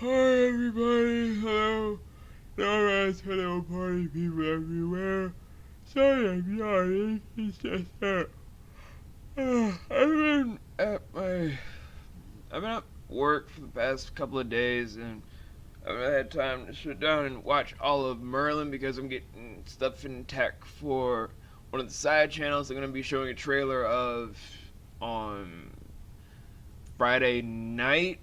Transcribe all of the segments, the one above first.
Hi everybody, hello. Hello party people everywhere. Sorry I'm yawning, it's just that I've been at work for the past couple of days and I haven't had time to sit down and watch all of Merlin because I'm getting stuff in tech for one of the side channels I'm going to be showing a trailer of on Friday night.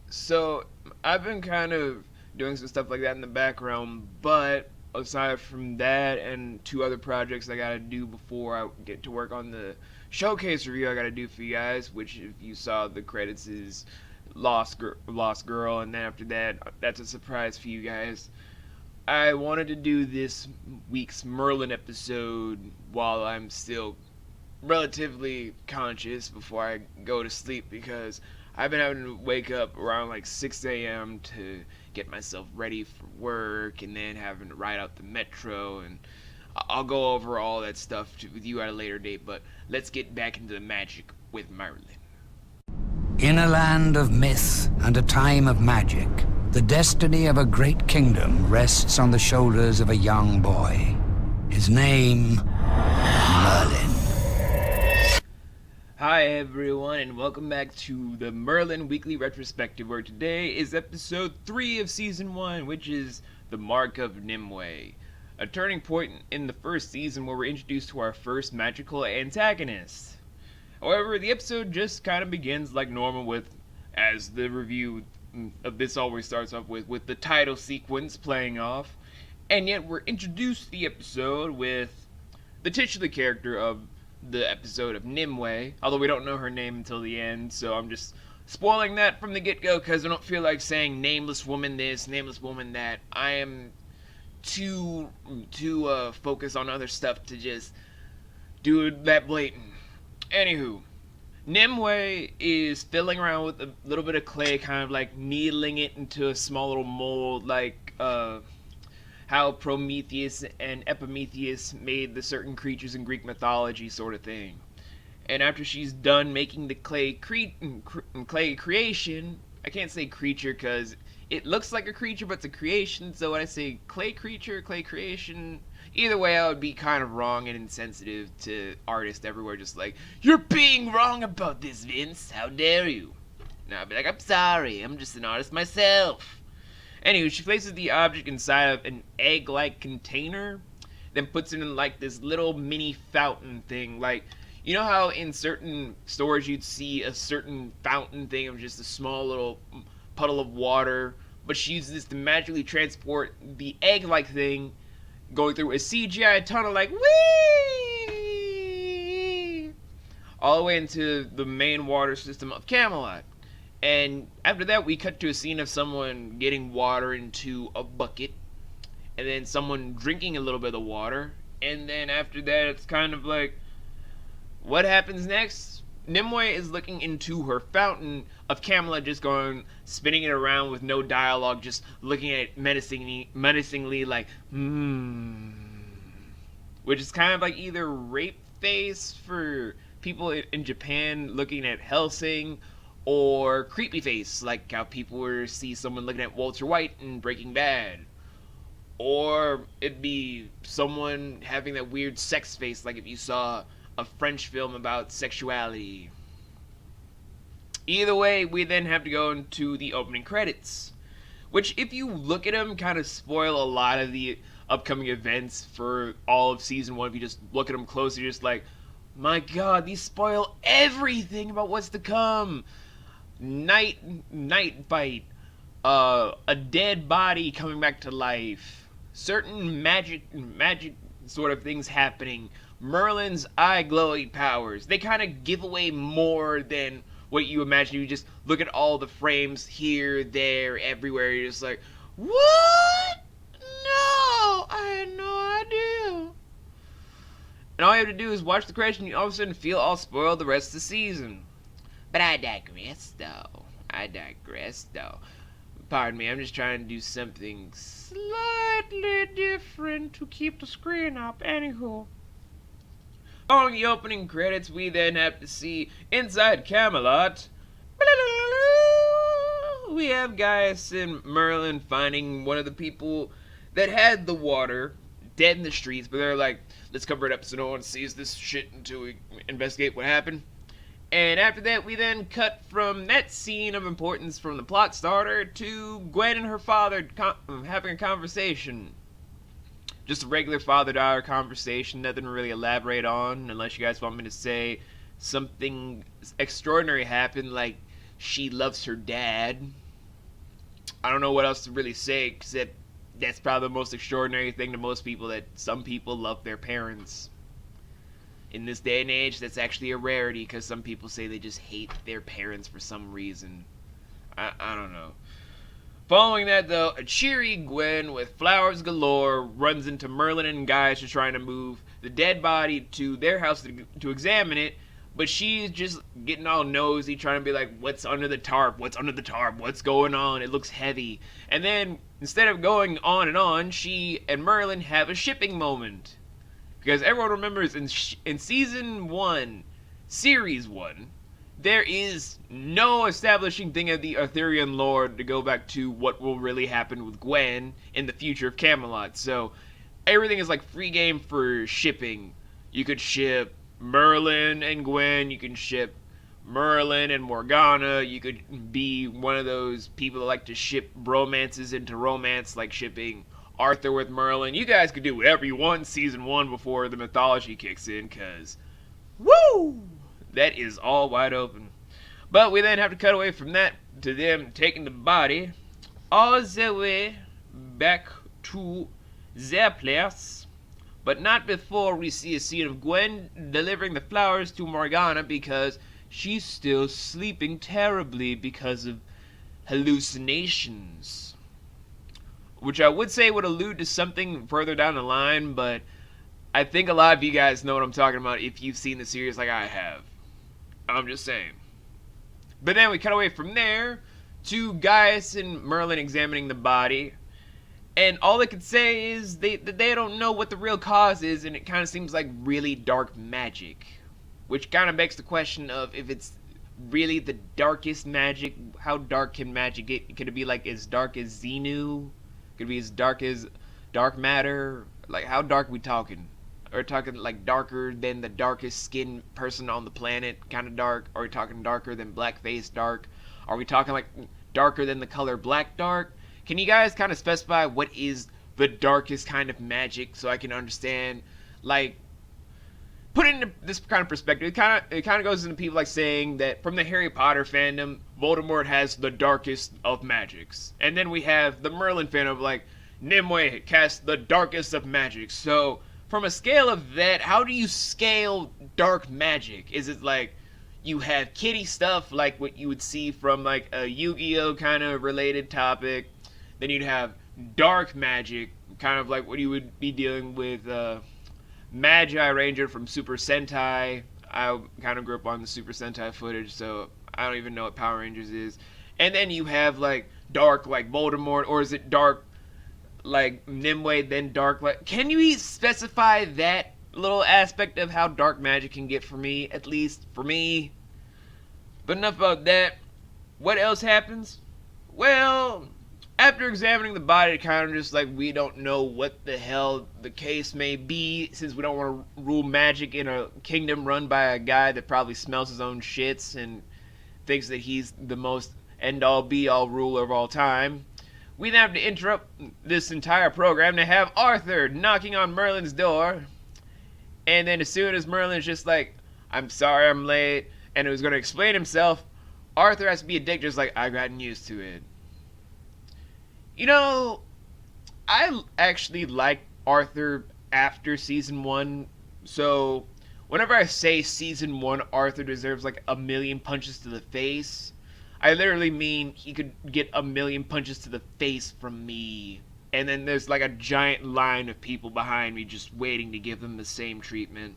So I've been kind of doing some stuff like that in the background, but aside from that and two other projects I gotta do before I get to work on the showcase review I gotta do for you guys, which if you saw the credits is Lost Girl, and then after that, that's a surprise for you guys. I wanted to do this week's Merlin episode while I'm still relatively conscious before I go to sleep because I've been having to wake up around like 6 a.m. to get myself ready for work and then having to ride out the metro, and I'll go over all that stuff with you at a later date, but let's get back into the magic with Merlin. In a land of myth and a time of magic, the destiny of a great kingdom rests on the shoulders of a young boy. His name, Merlin. Hi everyone, and welcome back to the Merlin Weekly Retrospective, where today is episode 3 of season 1, which is the Mark of Nimueh, a turning point in the first season where we're introduced to our first magical antagonist. However, the episode just kind of begins like normal with, as the review of this always starts off with the title sequence playing off, and yet we're introduced to the episode with the titular character of the episode of Nimueh, although we don't know her name until the end, so I'm just spoiling that from the get-go because I don't feel like saying nameless woman this, nameless woman that. I am too focused on other stuff to just do that blatant. Anywho, Nimueh is fiddling around with a little bit of clay, kind of like needling it into a small little mold, like how Prometheus and Epimetheus made the certain creatures in Greek mythology sort of thing. And after she's done making the clay creation, I can't say creature because it looks like a creature but it's a creation, so when I say clay creature, clay creation, either way I would be kind of wrong and insensitive to artists everywhere, just like, you're being wrong about this, Vince, how dare you? And I'd be like, I'm sorry, I'm just an artist myself. Anyway, she places the object inside of an egg-like container, then puts it in like this little mini fountain thing. Like, you know how in certain stores you'd see a certain fountain thing of just a small little puddle of water, but she uses this to magically transport the egg-like thing going through a CGI tunnel like, whee! All the way into the main water system of Camelot. And after that, we cut to a scene of someone getting water into a bucket, and then someone drinking a little bit of water, and then after that, it's kind of like, what happens next? Nimueh is looking into her fountain of Camelot, just going, spinning it around with no dialogue, just looking at it menacingly like, which is kind of like either rape face for people in Japan looking at Hellsing, or creepy face, like how people would see someone looking at Walter White in Breaking Bad. Or it'd be someone having that weird sex face, like if you saw a French film about sexuality. Either way, we then have to go into the opening credits, which, if you look at them, kind of spoil a lot of the upcoming events for all of season 1. If you just look at them closely, you're just like, my god, these spoil everything about what's to come. Night fight, a dead body coming back to life, certain magic sort of things happening, Merlin's eye glowy powers. They kind of give away more than what you imagine. You just look at all the frames here, there, everywhere. You're just like, what? No, I had no idea. And all you have to do is watch the credits and you all of a sudden feel all spoiled the rest of the season. But I digress, though. Pardon me, I'm just trying to do something slightly different to keep the screen up. Anywho. Following the opening credits, we then have to see inside Camelot we have Gaius and Merlin finding one of the people that had the water dead in the streets, but they're like, let's cover it up so no one sees this shit until we investigate what happened. And after that, we then cut from that scene of importance from the plot starter to Gwen and her father having a conversation. Just a regular father-daughter conversation, nothing to really elaborate on, unless you guys want me to say something extraordinary happened, like she loves her dad. I don't know what else to really say, except that's probably the most extraordinary thing to most people, that some people love their parents. In this day and age, that's actually a rarity, because some people say they just hate their parents for some reason. I don't know. Following that, though, a cheery Gwen with flowers galore runs into Merlin and Gaius just trying to move the dead body to their house to examine it, but she's just getting all nosy, trying to be like, what's under the tarp? What's under the tarp? What's going on? It looks heavy. And then, instead of going on and on, she and Merlin have a shipping moment. Because everyone remembers in Season 1, Series 1, there is no establishing thing of the Arthurian lore to go back to what will really happen with Gwen in the future of Camelot. So everything is like free game for shipping. You could ship Merlin and Gwen, you can ship Merlin and Morgana, you could be one of those people that like to ship romances into romance, like shipping Arthur with Merlin. You guys could do whatever you want in Season 1 before the mythology kicks in, because woo! That is all wide open. But we then have to cut away from that to them taking the body all the way back to their place. But not before we see a scene of Gwen delivering the flowers to Morgana, because she's still sleeping terribly because of hallucinations. Which I would say would allude to something further down the line, but I think a lot of you guys know what I'm talking about if you've seen the series like I have. I'm just saying. But then we cut away from there to Gaius and Merlin examining the body, and all they could say is they don't know what the real cause is, and it kind of seems like really dark magic. Which kind of begs the question of, if it's really the darkest magic, how dark can magic get? Could it be like as dark as Xenu? Could it be as dark as dark matter? Like, how dark are we talking? Are we talking like darker than the darkest skinned person on the planet, kind of dark? Are we talking darker than blackface dark? Are we talking like darker than the color black dark? Can you guys kind of specify what is the darkest kind of magic, so I can understand? Like, put it into this kind of perspective. It kind of goes into people like saying that from the Harry Potter fandom, Voldemort has the darkest of magics, and then we have the Merlin fandom of like, Nimueh casts the darkest of magics. So from a scale of that, how do you scale dark magic? Is it like you have kiddie stuff like what you would see from like a Yu-Gi-Oh kind of related topic? Then you'd have dark magic, kind of like what you would be dealing with Magi Ranger from Super Sentai. I kind of grew up on the Super Sentai footage, so I don't even know what Power Rangers is. And then you have like dark like Voldemort, or is it dark like Nimueh, then dark like... Can you specify that little aspect of how dark magic can get for me, at least for me? But enough about that. What else happens? Well, after examining the body, kind of just like, we don't know what the hell the case may be, since we don't want to rule magic in a kingdom run by a guy that probably smells his own shits and thinks that he's the most end-all be-all ruler of all time. We then have to interrupt this entire program to have Arthur knocking on Merlin's door. And then as soon as Merlin's just like, I'm sorry I'm late, and it was going to explain himself, Arthur has to be a dick, just like, I've gotten used to it. You know, I actually like Arthur after Season 1, so whenever I say Season 1 Arthur deserves like a million punches to the face, I literally mean he could get a million punches to the face from me. And then there's like a giant line of people behind me just waiting to give them the same treatment.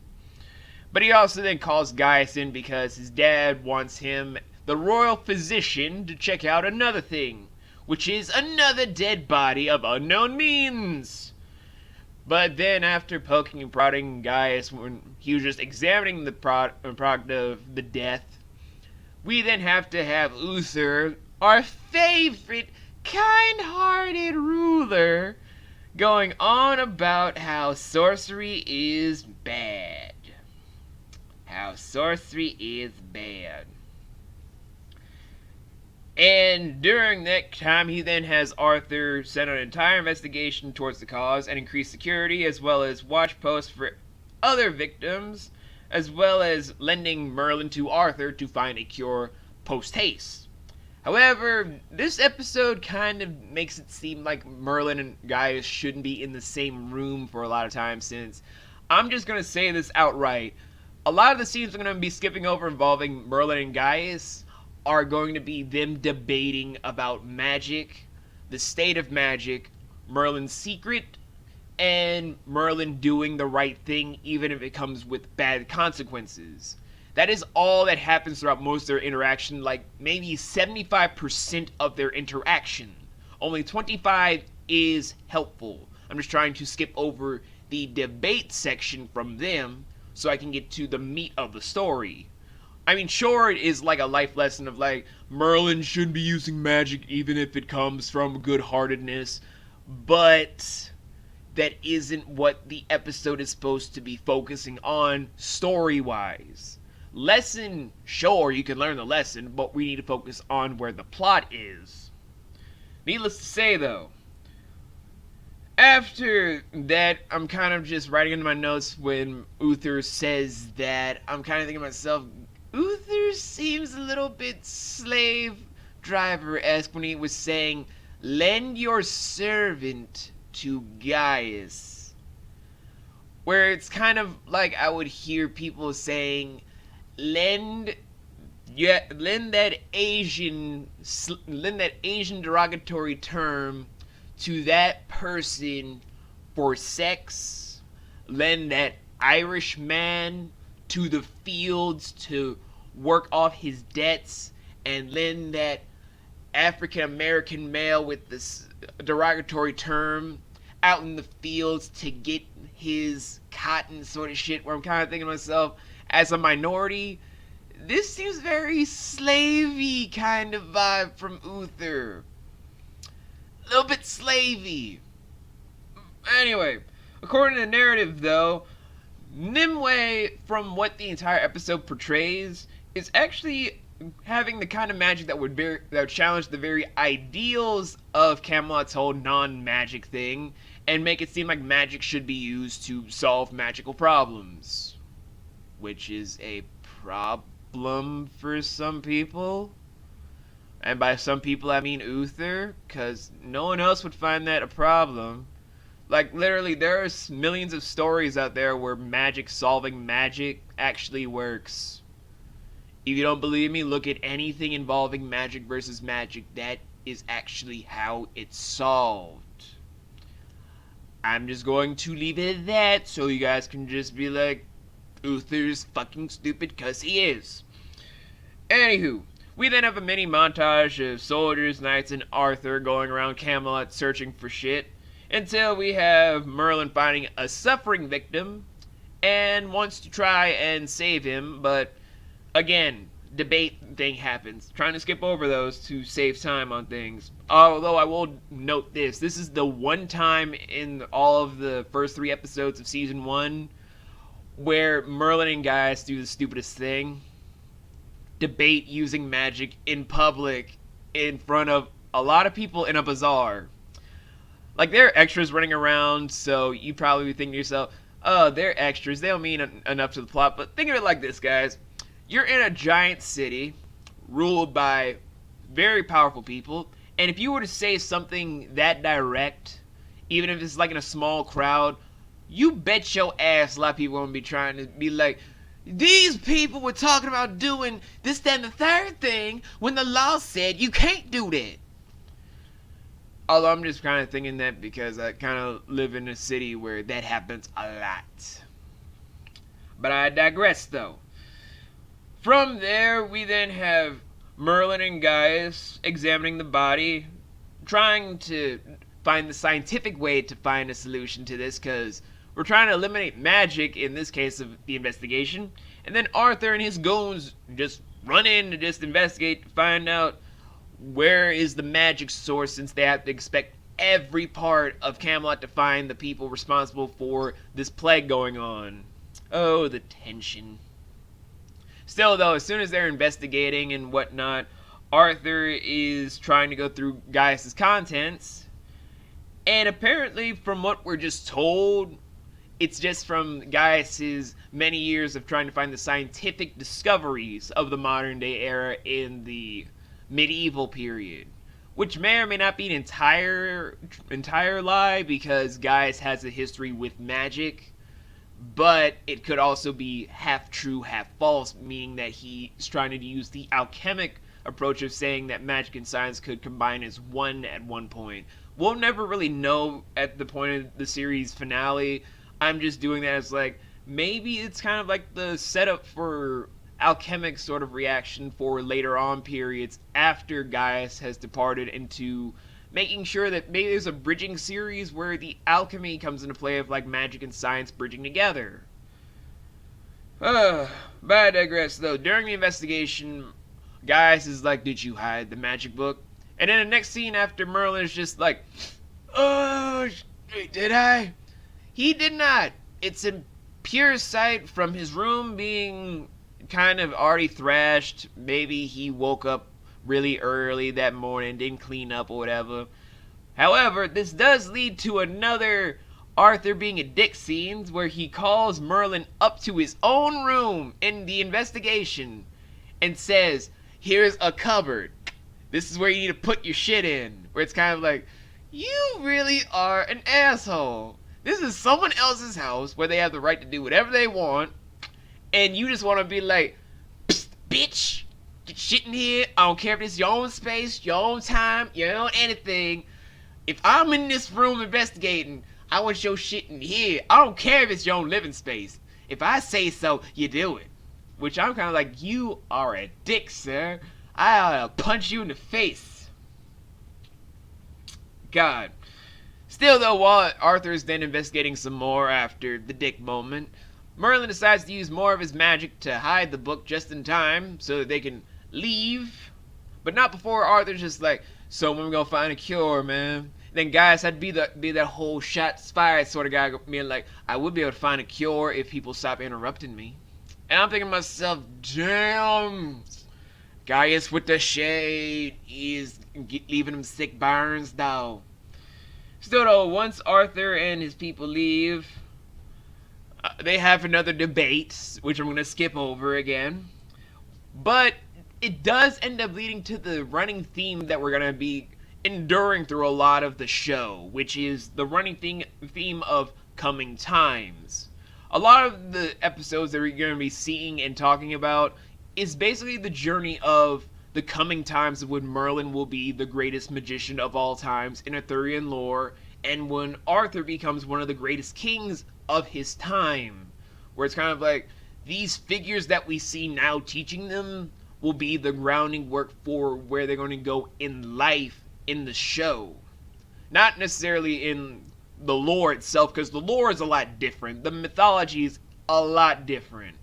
But he also then calls Gaius in because his dad wants him, the royal physician, to check out another thing, which is another dead body of unknown means. But then after poking and prodding Gaius when he was just examining the product of the death, we then have to have Uther our favorite kind-hearted ruler, going on about how sorcery is bad. How sorcery is bad. And during that time, he then has Arthur send an entire investigation towards the cause and increase security, as well as watch posts for other victims, as well as lending Merlin to Arthur to find a cure post-haste. However, this episode kind of makes it seem like Merlin and Gaius shouldn't be in the same room for a lot of times, since I'm just going to say this outright. A lot of the scenes I'm going to be skipping over involving Merlin and Gaius are going to be them debating about magic, the state of magic, Merlin's secret, and Merlin doing the right thing even if it comes with bad consequences. That is all that happens throughout most of their interaction, like maybe 75% of their interaction. Only 25 is helpful. I'm just trying to skip over the debate section from them so I can get to the meat of the story. I mean, sure, it is like a life lesson of like, Merlin shouldn't be using magic even if it comes from good-heartedness, but that isn't what the episode is supposed to be focusing on story-wise. Lesson, sure, you can learn the lesson, but we need to focus on where the plot is. Needless to say, though, after that, I'm kind of just writing in my notes when Uther says that, I'm kind of thinking to myself, Uther seems a little bit slave driver-esque when he was saying, lend your servant to Gaius. Where it's kind of like I would hear people saying, lend that Asian derogatory term to that person for sex. Lend that Irish man to the fields to work off his debts, and lend that African American male with this derogatory term out in the fields to get his cotton sort of shit, where I'm kind of thinking to myself, as a minority, this seems very slavey kind of vibe from Uther. A little bit slavey. Anyway, according to the narrative though, Nimueh, from what the entire episode portrays, is actually having the kind of magic that would challenge the very ideals of Camelot's whole non-magic thing, and make it seem like magic should be used to solve magical problems. Which is a problem for some people. And by some people I mean Uther, because no one else would find that a problem. Like, literally, there's millions of stories out there where magic solving magic actually works. If you don't believe me, look at anything involving magic versus magic. That is actually how it's solved. I'm just going to leave it at that, so you guys can just be like, Uther's fucking stupid, because he is. Anywho, we then have a mini montage of soldiers, knights, and Arthur going around Camelot searching for shit, until we have Merlin finding a suffering victim and wants to try and save him, but again, debate thing happens. Trying to skip over those to save time on things. Although I will note this is the one time in all of the first 3 episodes of season 1 where Merlin and Gaius do the stupidest thing. Debate using magic in public in front of a lot of people in a bazaar. Like, there are extras running around, so you probably be thinking to yourself, oh, they're extras, they don't mean enough to the plot. But think of it like this, guys. You're in a giant city ruled by very powerful people, and if you were to say something that direct, even if it's like in a small crowd, you bet your ass a lot of people won't be trying to be like, these people were talking about doing this, that, and the third thing when the law said you can't do that. Although I'm just kind of thinking that because I kind of live in a city where that happens a lot. But I digress, though. From there, we then have Merlin and Gaius examining the body, trying to find the scientific way to find a solution to this, because we're trying to eliminate magic in this case of the investigation. And then Arthur and his goons just run in to just investigate to find out where is the magic source, since they have to expect every part of Camelot to find the people responsible for this plague going on. Oh, the tension. Still, though, as soon as they're investigating and whatnot, Arthur is trying to go through Gaius's contents, and apparently, from what we're just told, it's just from Gaius's many years of trying to find the scientific discoveries of the modern day era in the medieval period, which may or may not be an entire lie, because Gaius has a history with magic, but it could also be half true, half false, meaning that he's trying to use the alchemic approach of saying that magic and science could combine as one at one point. We'll never really know at the point of the series finale. I'm just doing that as like, maybe it's kind of like the setup for alchemic sort of reaction for later on periods after Gaius has departed, into making sure that maybe there's a bridging series where the alchemy comes into play of like magic and science bridging together. But I digress though. During the investigation, Gaius is like, did you hide the magic book? And then the next scene after, Merlin is just like, oh, did I? He did not. It's in pure sight from his room being kind of already thrashed. Maybe he woke up really early that morning, didn't clean up or whatever. However, this does lead to another Arthur being a dick scenes where he calls Merlin up to his own room in the investigation and says, here's a cupboard. This is where you need to put your shit in. Where it's kind of like, you really are an asshole. This is someone else's house where they have the right to do whatever they want, and you just want to be like, psst, bitch, get shit in here. I don't care if it's your own space, your own time, your own anything. If I'm in this room investigating, I want your shit in here. I don't care if it's your own living space. If I say so, you do it. Which I'm kind of like, you are a dick, sir. I'll punch you in the face. God. Still, though, while Arthur is then investigating some more after the dick moment, Merlin decides to use more of his magic to hide the book just in time so that they can leave. But not before Arthur's just like, so when we gonna find a cure, man? Then Gaius had to be that whole shots fired sort of guy, being like, I would be able to find a cure if people stop interrupting me. And I'm thinking to myself, damn, Gaius with the shade, he's leaving him sick burns, though. Still, though, once Arthur and his people leave, they have another debate, which I'm going to skip over again. But it does end up leading to the running theme that we're going to be enduring through a lot of the show, which is the running theme of coming times. A lot of the episodes that we're going to be seeing and talking about is basically the journey of the coming times of when Merlin will be the greatest magician of all times in Arthurian lore, and when Arthur becomes one of the greatest kings of his time, where it's kind of like these figures that we see now teaching them will be the grounding work for where they're going to go in life in the show. Not necessarily in the lore itself, because the lore is a lot different. The mythology is a lot different.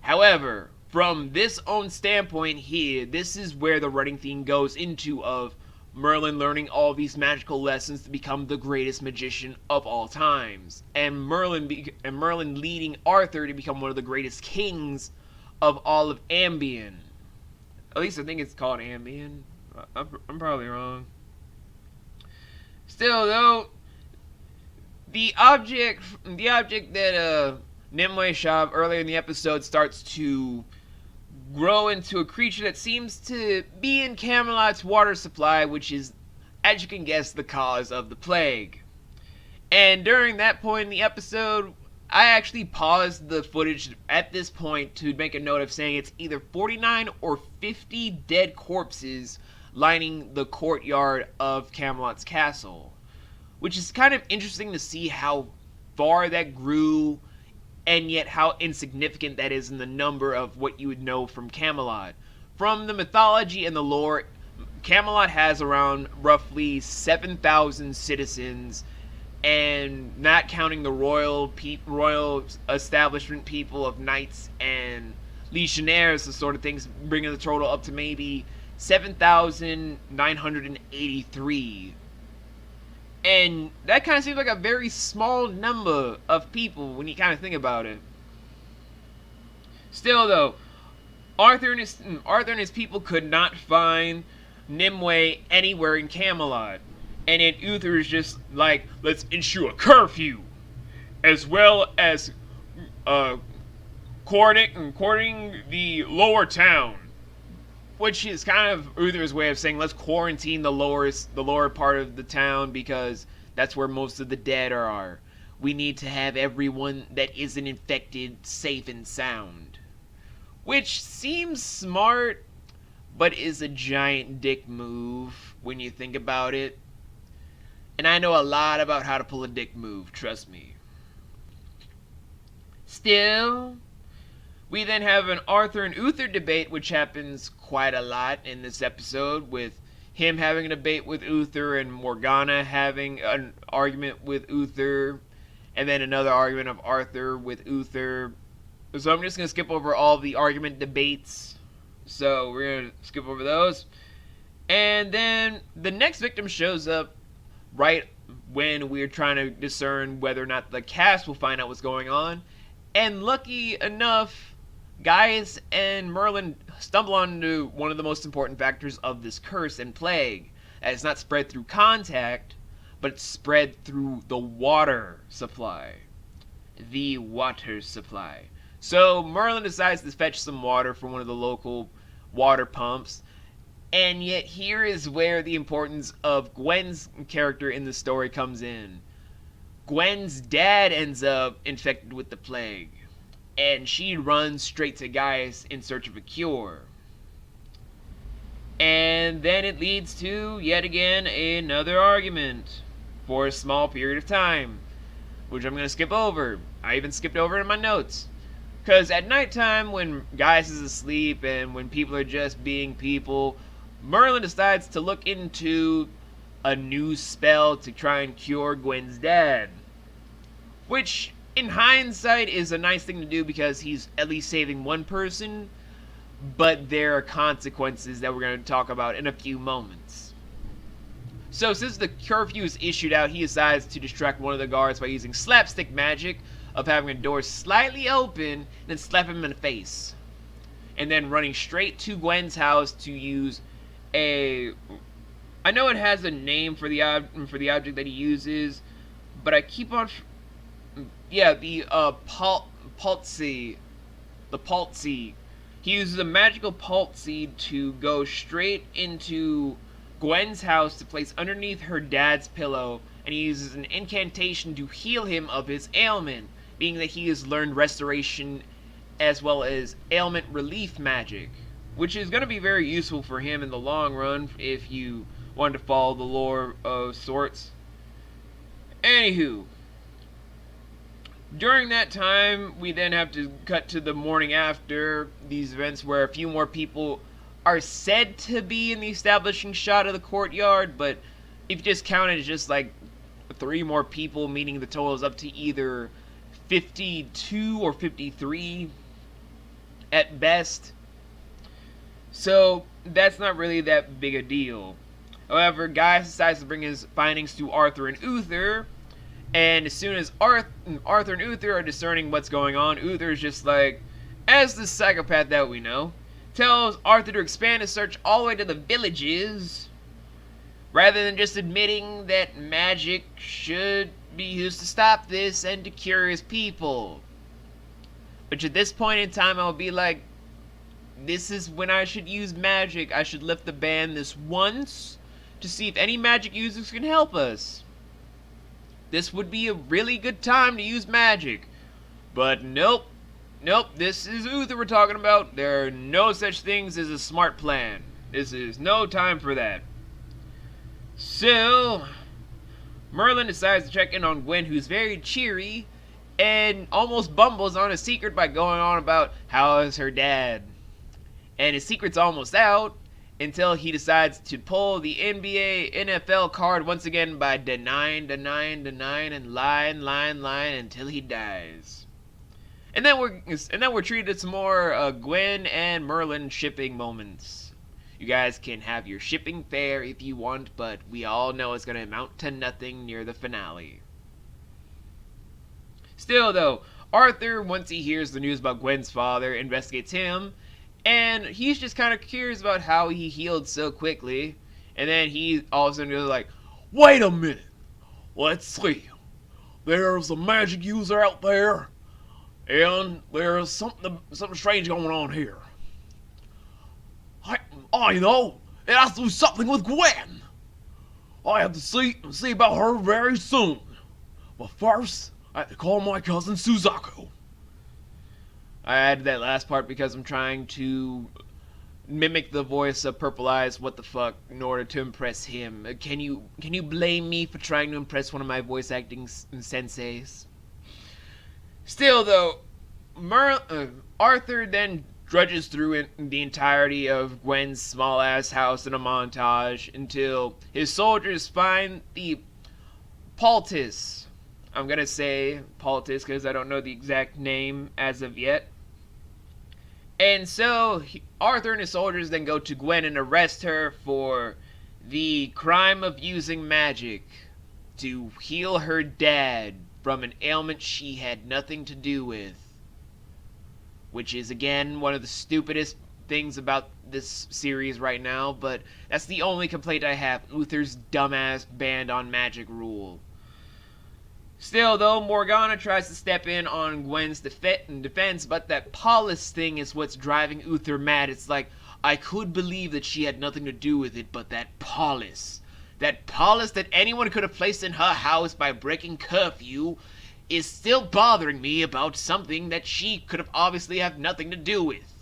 However, from this own standpoint here, this is where the running theme goes into of Merlin learning all these magical lessons to become the greatest magician of all times, and Merlin leading Arthur to become one of the greatest kings of all of Ambien. At least I think it's called Ambien. I'm probably wrong. Still, though, the object that Nimueh shot earlier in the episode starts to grow into a creature that seems to be in Camelot's water supply, which is, as you can guess, the cause of the plague. And during that point in the episode, I actually paused the footage at this point to make a note of saying it's either 49 or 50 dead corpses lining the courtyard of Camelot's castle, which is kind of interesting to see how far that grew, and yet how insignificant that is in the number of what you would know from Camelot. From the mythology and the lore, Camelot has around roughly 7,000 citizens, and not counting the royal establishment people of knights and legionnaires, the sort of things, bringing the total up to maybe 7,983. And that kind of seems like a very small number of people when you kind of think about it. Still, though, Arthur and his people could not find Nimue anywhere in Camelot. And then Uther is just like, let's issue a curfew, as well as courting the lower town, which is kind of Uther's way of saying let's quarantine the lower part of the town because that's where most of the dead are. We need to have everyone that isn't infected safe and sound, which seems smart, but is a giant dick move when you think about it. And I know a lot about how to pull a dick move, trust me. Still, we then have an Arthur and Uther debate, which happens quite a lot in this episode, with him having a debate with Uther and Morgana having an argument with Uther, and then another argument of Arthur with Uther. So I'm just going to skip over all the argument debates. So we're going to skip over those. And then the next victim shows up right when we're trying to discern whether or not the cast will find out what's going on. And lucky enough, Gaius and Merlin stumble onto one of the most important factors of this curse and plague. That it's not spread through contact, but it's spread through the water supply. The water supply. So Merlin decides to fetch some water from one of the local water pumps. And yet here is where the importance of Gwen's character in the story comes in. Gwen's dad ends up infected with the plague, and she runs straight to Gaius in search of a cure. And then it leads to, yet again, another argument for a small period of time, which I'm going to skip over. I even skipped over in my notes. Because at nighttime, when Gaius is asleep and when people are just being people, Merlin decides to look into a new spell to try and cure Gwen's dad. Which, in hindsight, is a nice thing to do because he's at least saving one person, but there are consequences that we're going to talk about in a few moments. So since the curfew is issued out, he decides to distract one of the guards by using slapstick magic of having a door slightly open and then slap him in the face. And then running straight to Gwen's house to use I know it has a name for the object that he uses, but I keep on... Yeah, the Paltzy. The Paltzy. He uses a magical Paltzy to go straight into Gwen's house to place underneath her dad's pillow, and he uses an incantation to heal him of his ailment, being that he has learned restoration as well as ailment relief magic, which is going to be very useful for him in the long run if you want to follow the lore of sorts. Anywho, during that time, we then have to cut to the morning after these events where a few more people are said to be in the establishing shot of the courtyard, but if you just count it as just like 3 more people, meaning the total is up to either 52 or 53 at best. So that's not really that big a deal. However, Gaius decides to bring his findings to Arthur and Uther, and as soon as Arthur and Uther are discerning what's going on, Uther is just like, as the psychopath that we know, tells Arthur to expand his search all the way to the villages, rather than just admitting that magic should be used to stop this and to cure his people. Which at this point in time, I'll be like, this is when I should use magic. I should lift the ban this once to see if any magic users can help us. This would be a really good time to use magic. But nope. Nope, this is Uther we're talking about. There are no such things as a smart plan. This is no time for that. So, Merlin decides to check in on Gwen, who's very cheery, and almost bumbles on a secret by going on about how is her dad. And his secret's almost out until he decides to pull the NBA NFL card once again by denying and lying until he dies. And then we're treated to some more Gwen and Merlin shipping moments. You guys can have your shipping fare if you want, but we all know it's going to amount to nothing near the finale. Still, though, Arthur, once he hears the news about Gwen's father, investigates him, and he's just kind of curious about how he healed so quickly. And then he all of a sudden goes like, "Wait a minute, let's see. There's a magic user out there, and there's something strange going on here. I know, it has to do something with Gwen. I have to see about her very soon. But first, I have to call my cousin Suzaku." I added that last part because I'm trying to mimic the voice of Purple Eyes What the Fuck in order to impress him. Can you blame me for trying to impress one of my voice acting senseis? Still, though, Arthur then drudges through the entirety of Gwen's small-ass house in a montage until his soldiers find the poultice. I'm going to say poultice because I don't know the exact name as of yet. And so Arthur and his soldiers then go to Gwen and arrest her for the crime of using magic to heal her dad from an ailment she had nothing to do with. Which is, again, one of the stupidest things about this series right now, but that's the only complaint I have. Uther's dumbass banned on magic rule. Still, though, Morgana tries to step in on Gwen's defense, but that Paulus thing is what's driving Uther mad. It's like, I could believe that she had nothing to do with it, but that Paulus that anyone could have placed in her house by breaking curfew is still bothering me about something that she could have obviously have nothing to do with.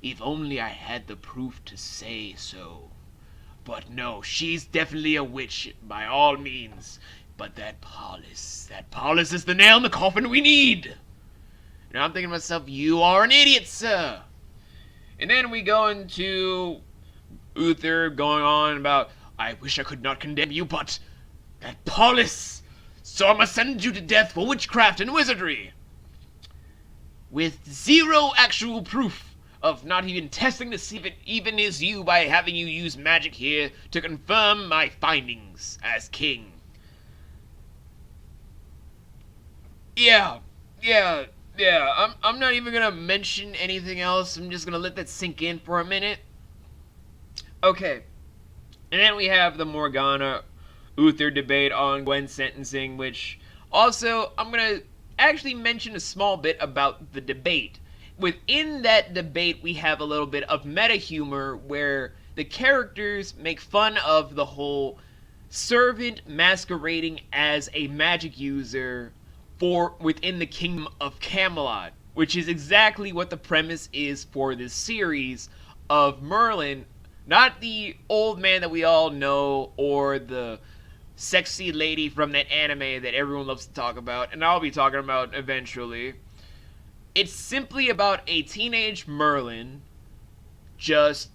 If only I had the proof to say so. But no, she's definitely a witch by all means. But that Paulus is the nail in the coffin we need. And I'm thinking to myself, you are an idiot, sir. And then we go into Uther going on about, I wish I could not condemn you, but that Paulus, so I must send you to death for witchcraft and wizardry. With zero actual proof of not even testing to see if it even is you by having you use magic here to confirm my findings as king. Yeah. I'm not even gonna mention anything else. I'm just gonna let that sink in for a minute. Okay. And then we have the Morgana Uther debate on Gwen's sentencing, which also I'm going to actually mention a small bit about the debate. Within that debate, we have a little bit of meta humor where the characters make fun of the whole servant masquerading as a magic user for within the kingdom of Camelot, which is exactly what the premise is for this series of Merlin. Not the old man that we all know or the sexy lady from that anime that everyone loves to talk about, and I'll be talking about eventually. It's simply about a teenage Merlin just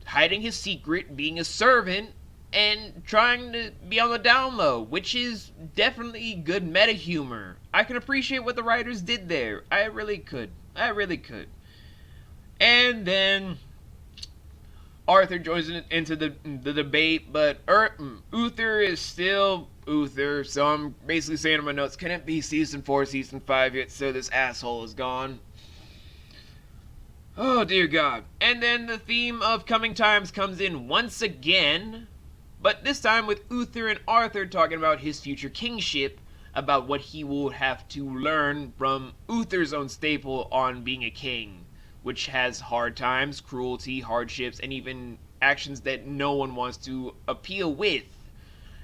hiding his secret, being a servant, and trying to be on the down low, which is definitely good meta humor. I can appreciate what the writers did there. I really could. And then Arthur joins into the debate, but Uther is still Uther, so I'm basically saying in my notes, can it be season 4, season 5 yet, so this asshole is gone? Oh, dear God. And then the theme of coming times comes in once again, but this time with Uther and Arthur talking about his future kingship, about what he will have to learn from Uther's own staple on being a king, which has hard times, cruelty, hardships, and even actions that no one wants to appeal with.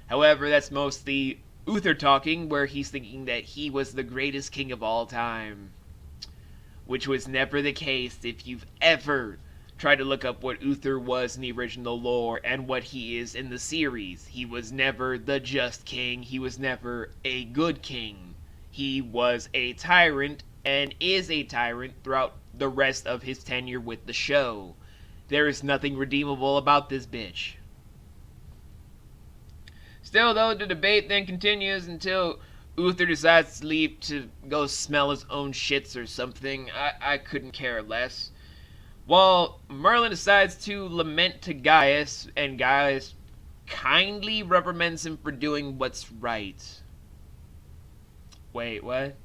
However, that's mostly Uther talking, where he's thinking that he was the greatest king of all time. Which was never the case if you've ever tried to look up what Uther was in the original lore and what he is in the series. He was never the just king. He was never a good king. He was a tyrant and is a tyrant throughout the rest of his tenure with the show. There is nothing redeemable about this bitch. Still, though, the debate then continues until Uther decides to leave to go smell his own shits or something. I couldn't care less. While Merlin decides to lament to Gaius, and Gaius kindly reprimands him for doing what's right. Wait, what?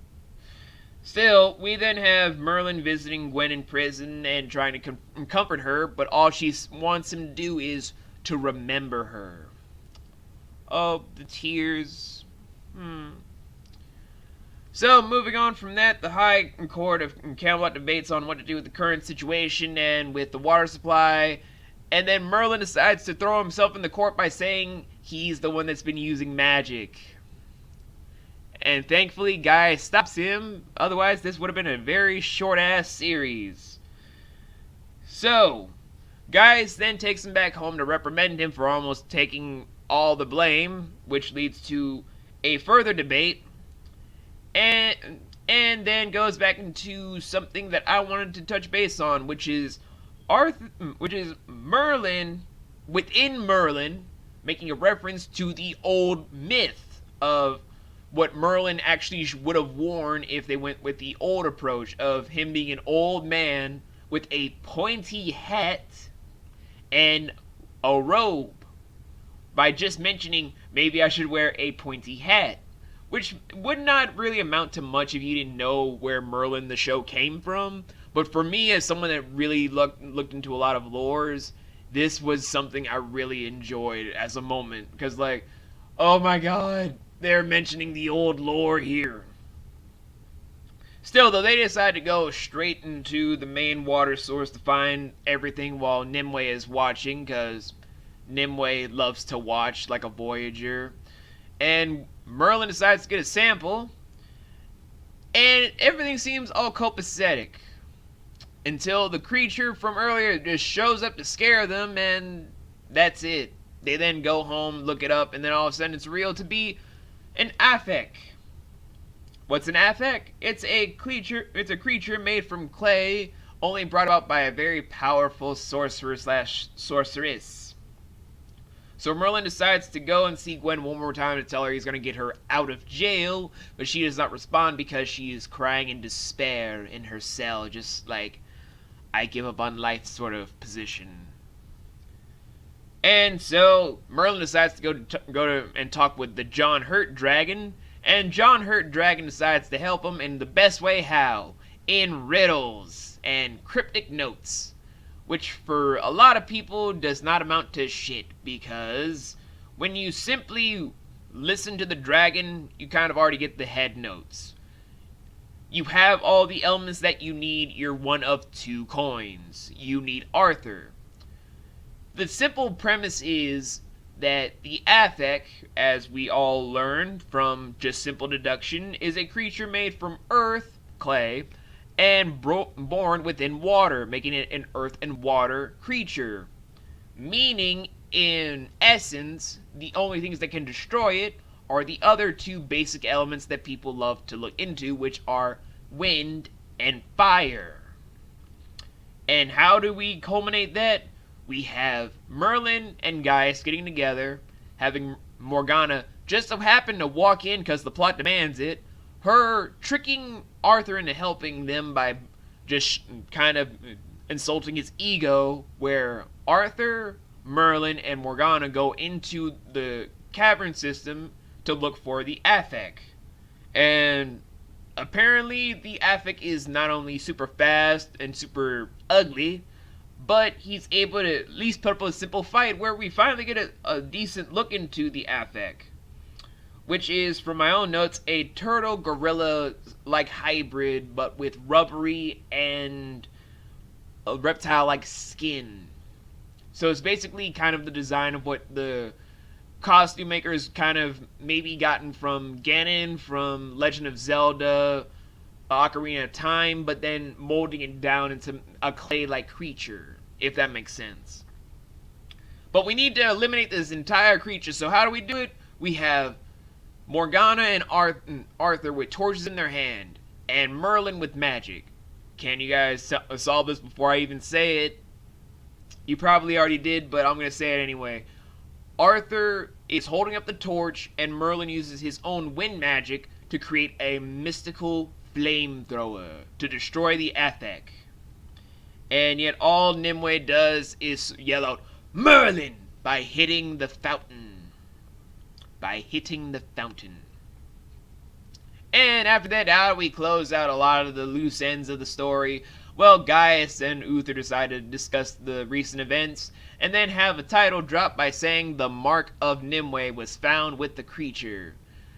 Still, we then have Merlin visiting Gwen in prison and trying to comfort her, but all she wants him to do is to remember her. Oh, the tears. So, moving on from that, the High Court of Camelot debates on what to do with the current situation and with the water supply, and then Merlin decides to throw himself in the court by saying he's the one that's been using magic. And thankfully, Guy stops him, otherwise this would have been a very short-ass series. So, Gaius then takes him back home to reprimand him for almost taking all the blame, which leads to a further debate, and then goes back into something that I wanted to touch base on, which is Merlin within Merlin, making a reference to the old myth of what Merlin actually would have worn if they went with the old approach of him being an old man with a pointy hat and a robe. By just mentioning maybe I should wear a pointy hat, which would not really amount to much if you didn't know where Merlin the show came from. But for me, as someone that really looked into a lot of lores, this was something I really enjoyed as a moment. Because, like, oh my god, they're mentioning the old lore here. Still, though, they decide to go straight into the main water source to find everything while Nimueh is watching, because Nimueh loves to watch like a voyager. And Merlin decides to get a sample, and everything seems all copacetic. Until the creature from earlier just shows up to scare them, and that's it. They then go home, look it up, and then all of a sudden it's real to be an affect. What's an affect? It's a creature made from clay, only brought about by a very powerful sorcerer/sorceress. So Merlin decides to go and see Gwen one more time to tell her he's going to get her out of jail, but she does not respond because she is crying in despair in her cell, just like, I give up on life sort of position. And so Merlin decides to go to and talk with the John Hurt Dragon, and John Hurt Dragon decides to help him in the best way how? In riddles and cryptic notes. Which for a lot of people does not amount to shit, because when you simply listen to the dragon, you kind of already get the head notes. You have all the elements that you need. You're one of two coins. You need Arthur. The simple premise is that the affect, as we all learned from just simple deduction, is a creature made from earth, clay, and born within water, making it an earth and water creature. Meaning, in essence, the only things that can destroy it are the other two basic elements that people love to look into, which are wind and fire. And how do we culminate that? We have Merlin and Gaius getting together, having Morgana just so happen to walk in because the plot demands it, her tricking Arthur into helping them by just kind of insulting his ego, where Arthur, Merlin, and Morgana go into the cavern system to look for the affect. And apparently the affect is not only super fast and super ugly, but he's able to at least put up a simple fight where we finally get a decent look into the affect. Which is, from my own notes, a turtle-gorilla-like hybrid, but with rubbery and a reptile-like skin. So it's basically kind of the design of what the costume makers kind of maybe gotten from Ganon, from Legend of Zelda, Ocarina of Time, but then molding it down into a clay-like creature, if that makes sense. But we need to eliminate this entire creature, so how do we do it? We have Morgana and Arthur with torches in their hand, and Merlin with magic. Can you guys solve this before I even say it? You probably already did, but I'm going to say it anyway. Arthur is holding up the torch, and Merlin uses his own wind magic to create a mystical flamethrower to destroy the affect. And yet all Nimueh does is yell out, "Merlin!" by hitting the fountain. By hitting the fountain. And after that, we close out a lot of the loose ends of the story. Well, Gaius and Uther decide to discuss the recent events, and then have a title drop by saying the Mark of Nimueh was found with the creature,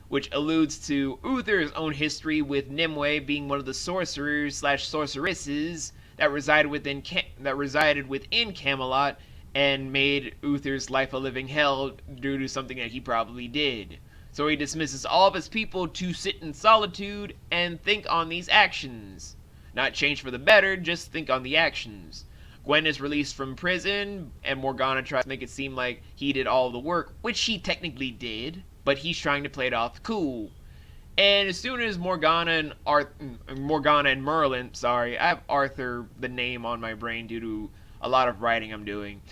which alludes to Uther's own history with Nimueh being one of the sorcerers/sorceresses that resided within Camelot and made Uther's life a living hell due to something that he probably did. So he dismisses all of his people to sit in solitude and think on these actions. Not change for the better, just think on the actions. Gwen is released from prison, and Morgana tries to make it seem like he did all the work, which she technically did, but he's trying to play it off cool. And as soon as Morgana and Merlin, sorry, I have Arthur, the name, on my brain due to a lot of writing I'm doing.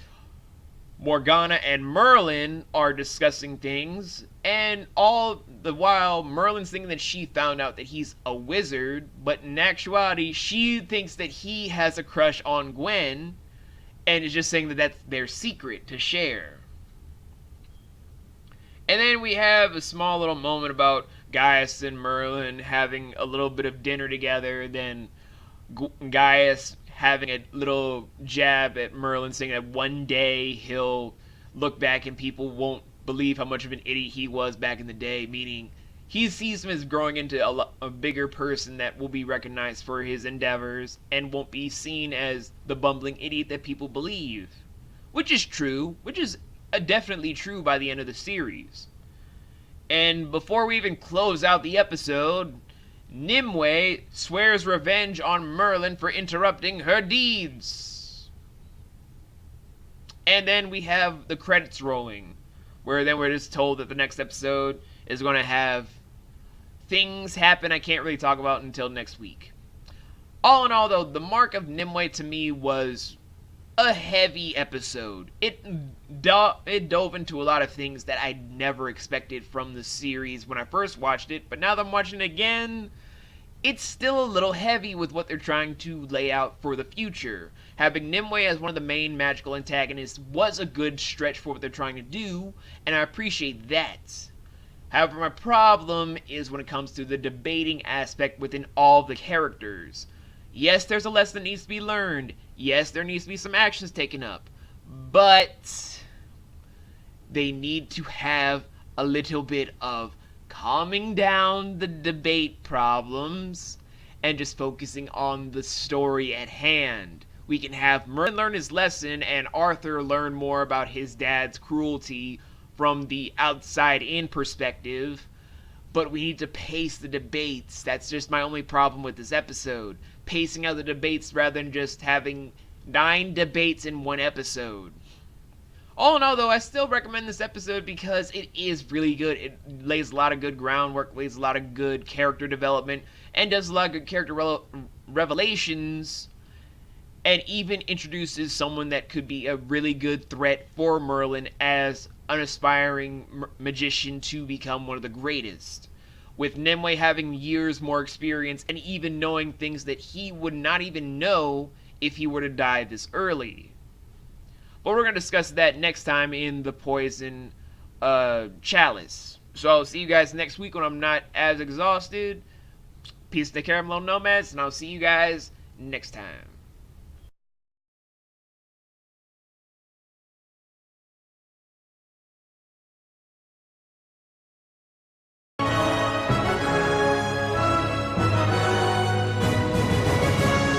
Morgana and Merlin are discussing things, and all the while Merlin's thinking that she found out that he's a wizard, but in actuality she thinks that he has a crush on Gwen, and is just saying that that's their secret to share. And then we have a small little moment about Gaius and Merlin having a little bit of dinner together, then Gaius having a little jab at Merlin, saying that one day he'll look back and people won't believe how much of an idiot he was back in the day, meaning he sees him as growing into a bigger person that will be recognized for his endeavors and won't be seen as the bumbling idiot that people believe. Which is true, which is definitely true by the end of the series. And before we even close out the episode, Nimueh swears revenge on Merlin for interrupting her deeds. And then we have the credits rolling, where then we're just told that the next episode is going to have things happen I can't really talk about until next week. All in all, though, the Mark of Nimueh to me was a heavy episode. It dove into a lot of things that I never expected from the series when I first watched it, but now that I'm watching it again, it's still a little heavy with what they're trying to lay out for the future. Having Nimueh as one of the main magical antagonists was a good stretch for what they're trying to do, and I appreciate that. However, my problem is when it comes to the debating aspect within all the characters. Yes, there's a lesson that needs to be learned. Yes, there needs to be some actions taken up. But they need to have a little bit of calming down the debate problems and just focusing on the story at hand. We can have Merlin learn his lesson and Arthur learn more about his dad's cruelty from the outside-in perspective, but we need to pace the debates. That's just my only problem with this episode. Pacing out the debates rather than just having 9 debates in one episode. All in all, though, I still recommend this episode because it is really good. It lays a lot of good groundwork, lays a lot of good character development, and does a lot of good character revelations, and even introduces someone that could be a really good threat for Merlin as an aspiring magician to become one of the greatest. With Nimueh having years more experience and even knowing things that he would not even know if he were to die this early. But we're going to discuss that next time in the Poison Chalice. So I'll see you guys next week when I'm not as exhausted. Peace, take care, my little nomads, and I'll see you guys next time.